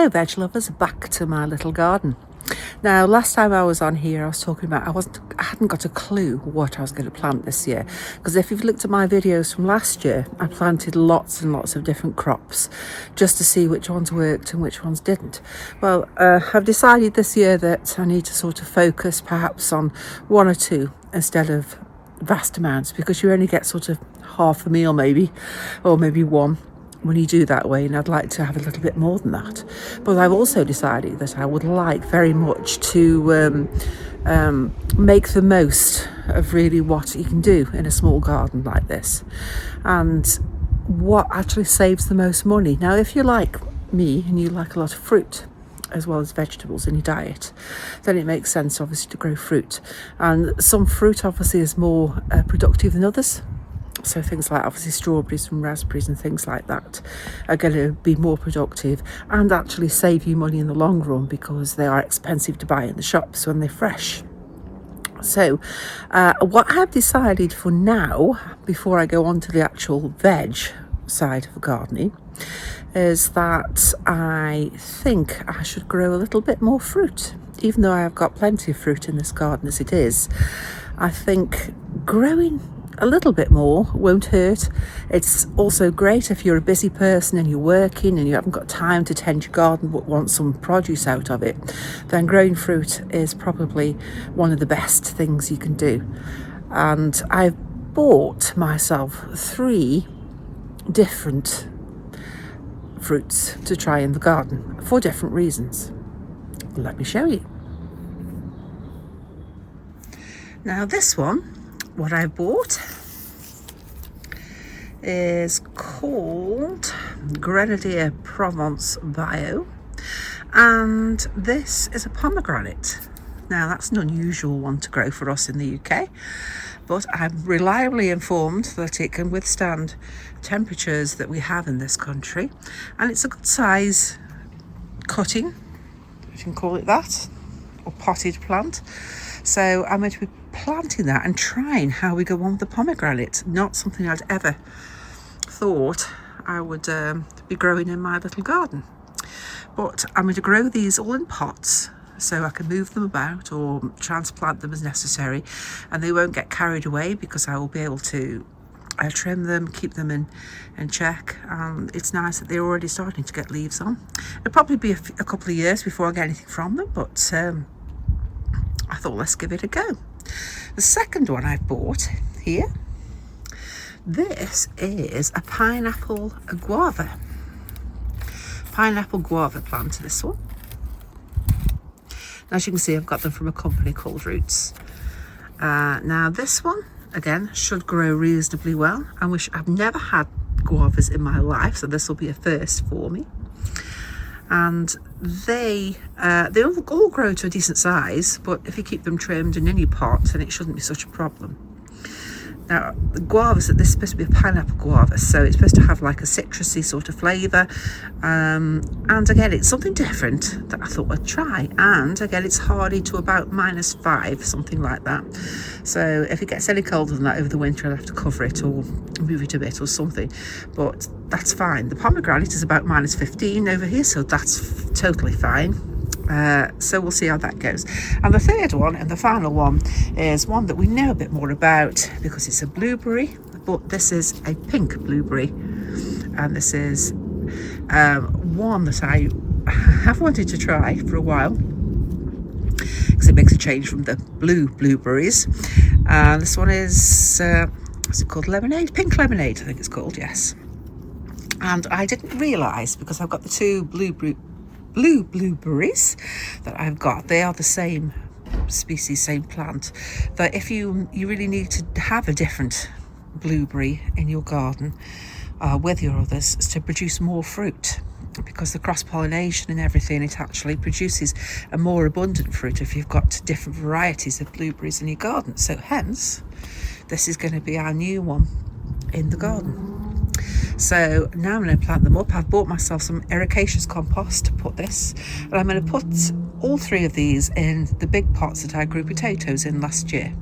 Hello veg lovers, back to my little garden. Now last time I was on here I was talking about I hadn't got a clue what I was going to plant this year, because if you've looked at my videos from last year I planted lots and lots of different crops just to see which ones worked and which ones didn't. Well, I've decided this year that I need to sort of focus perhaps on one or two instead of vast amounts, because you only get sort of half a meal maybe, or maybe one when you do that way, and I'd like to have a little bit more than that. But I've also decided that I would like very much to make the most of really what you can do in a small garden like this, and what actually saves the most money. Now if you're like me and you like a lot of fruit as well as vegetables in your diet, then it makes sense obviously to grow fruit, and some fruit obviously is more productive than others. So things like obviously strawberries and raspberries and things like that are going to be more productive and actually save you money in the long run, because they are expensive to buy in the shops when they're fresh. So what I've decided for now, before I go on to the actual veg side of gardening, is that I think I should grow a little bit more fruit. Even though I have got plenty of fruit in this garden as it is, I think growing a little bit more won't hurt. It's also great if you're a busy person and you're working and you haven't got time to tend your garden but want some produce out of it, then growing fruit is probably one of the best things you can do. And I've bought myself 3 different fruits to try in the garden for different reasons. Let me show you. Now this one, what I bought, is called Grenadier Provence Bio, and this is a pomegranate. Now that's an unusual one to grow for us in the UK, but I'm reliably informed that it can withstand temperatures that we have in this country, and it's a good size cutting, if you can call it that, or potted plant. So I'm going to be planting that and trying how we go on with the pomegranate. Not something I'd ever thought I would be growing in my little garden. But I'm going to grow these all in pots so I can move them about or transplant them as necessary, and they won't get carried away because I will be able to trim them, keep them in check. It's nice that they're already starting to get leaves on. It'll probably be a couple of years before I get anything from them, but I thought let's give it a go. The second one I bought here, this is a pineapple guava plant, this one. As you can see, I've got them from a company called Roots. Now this one again should grow reasonably well. I've never had guavas in my life, so this will be a first for me. And they all grow to a decent size, but if you keep them trimmed in any pot, then it shouldn't be such a problem. Now the guavas, this is supposed to be a pineapple guava, so it's supposed to have like a citrusy sort of flavour, and again it's something different that I thought I'd try. And again it's hardy to about -5, something like that, so if it gets any colder than that over the winter I'll have to cover it or move it a bit or something, but that's fine. The pomegranate is about -15 over here, so that's totally fine. So we'll see how that goes. And the third one and the final one is one that we know a bit more about because it's a blueberry, but this is a pink blueberry, and this is one that I have wanted to try for a while because it makes a change from the blue blueberries. And this one is what's it called? Lemonade? Pink lemonade, I think it's called, yes. And I didn't realise, because I've got the 2 blue blueberries that I've got, they are the same species, same plant, that if you really need to have a different blueberry in your garden with your others to produce more fruit, because the cross-pollination and everything, it actually produces a more abundant fruit if you've got different varieties of blueberries in your garden. So hence this is going to be our new one in the garden. So now I'm going to plant them up. I've bought myself some ericaceous compost to put this, and I'm going to put all 3 of these in the big pots that I grew potatoes in last year.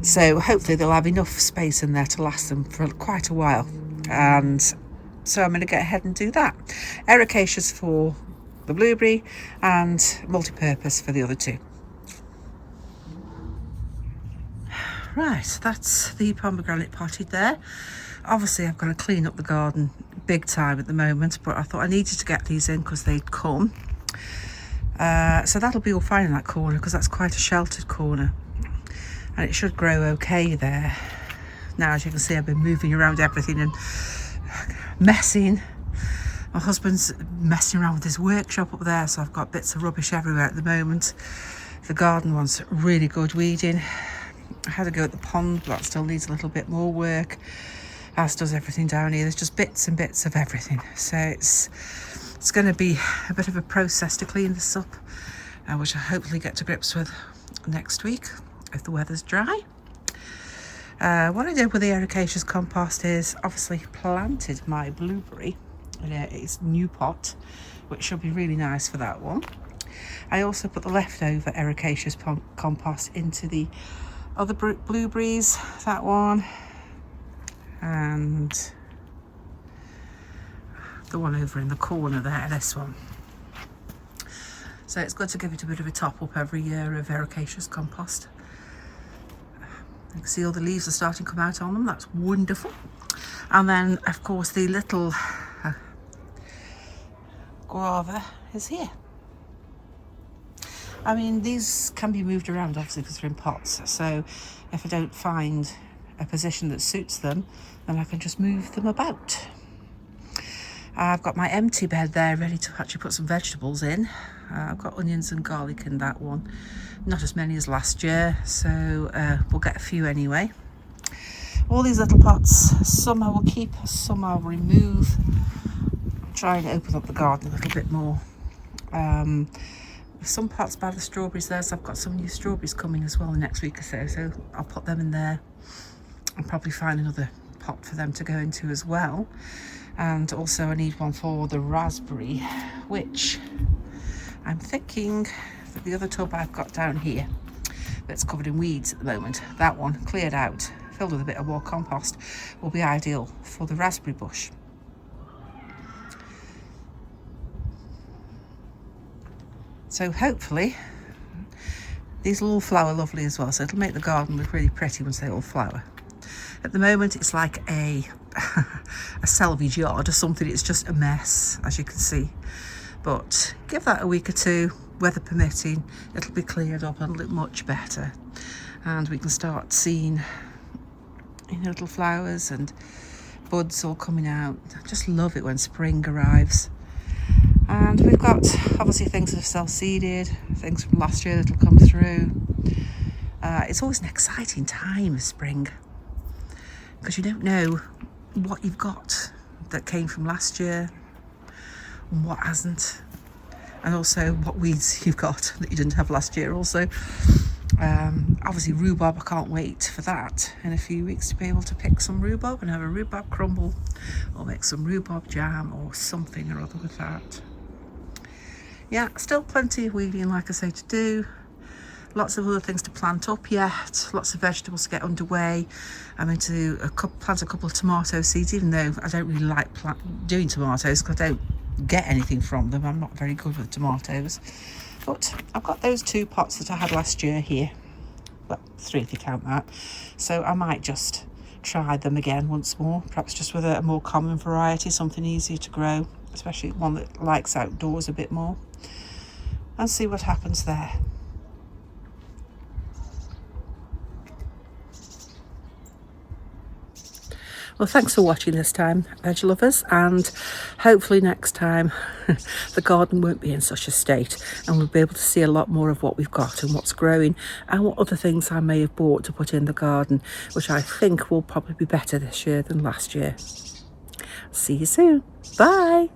So hopefully they'll have enough space in there to last them for quite a while, and so I'm going to get ahead and do that. Ericaceous for the blueberry, and multi-purpose for the other two. Right, that's the pomegranate potted there. Obviously I've got to clean up the garden big time at the moment, but I thought I needed to get these in because they'd come. So that'll be all fine in that corner because that's quite a sheltered corner, and it should grow okay there. Now, as you can see, I've been moving around everything and messing. My husband's messing around with his workshop up there, so I've got bits of rubbish everywhere at the moment. The garden wants really good weeding. I had to go at the pond, but that still needs a little bit more work, as does everything down here. There's just bits and bits of everything, so it's going to be a bit of a process to clean this up, which I hopefully get to grips with next week if the weather's dry. What I did with the ericaceous compost is obviously planted my blueberry in its new pot, which should be really nice for that one. I also put the leftover ericaceous compost into the other blueberries, that one, and the one over in the corner there, this one. So it's good to give it a bit of a top up every year of ericaceous compost. You can see all the leaves are starting to come out on them. That's wonderful. And then of course the little guava is here. I mean, these can be moved around obviously because they're in pots, so if I don't find a position that suits them, then I can just move them about. I've got my empty bed there ready to actually put some vegetables in. I've got onions and garlic in that one. Not as many as last year, so we'll get a few anyway. All these little pots, some I will keep, some I'll remove. Try and open up the garden a little bit more. Some pots by the strawberries there, so I've got some new strawberries coming as well the next week or so, so I'll put them in there and probably find another pot for them to go into as well. And also I need one for the raspberry, which I'm thinking that the other tub I've got down here that's covered in weeds at the moment, that one cleared out, filled with a bit of more compost, will be ideal for the raspberry bush. So hopefully these will all flower lovely as well, so it'll make the garden look really pretty once they all flower. At the moment it's like a salvage yard or something. It's just a mess, as you can see, but give that a week or two, weather permitting, it'll be cleared up and look much better, and we can start seeing, you know, little flowers and buds all coming out. I just love it when spring arrives. And we've got obviously things that have self-seeded, things from last year that'll come through. It's always an exciting time of spring because you don't know what you've got that came from last year and what hasn't, and also what weeds you've got that you didn't have last year also. Obviously rhubarb, I can't wait for that in a few weeks to be able to pick some rhubarb and have a rhubarb crumble or make some rhubarb jam or something or other with that. Yeah, still plenty of weeding, like I say, to do. Lots of other things to plant up yet. Lots of vegetables to get underway. I'm going to plant a couple of tomato seeds, even though I don't really like doing tomatoes because I don't get anything from them. I'm not very good with tomatoes. But I've got those 2 pots that I had last year here. Well, 3 if you count that. So I might just try them again once more, perhaps just with a more common variety, something easier to grow, especially one that likes outdoors a bit more, and see what happens there. Well, thanks for watching this time, veg lovers, and hopefully next time the garden won't be in such a state and we'll be able to see a lot more of what we've got and what's growing and what other things I may have bought to put in the garden, which I think will probably be better this year than last year. See you soon. Bye.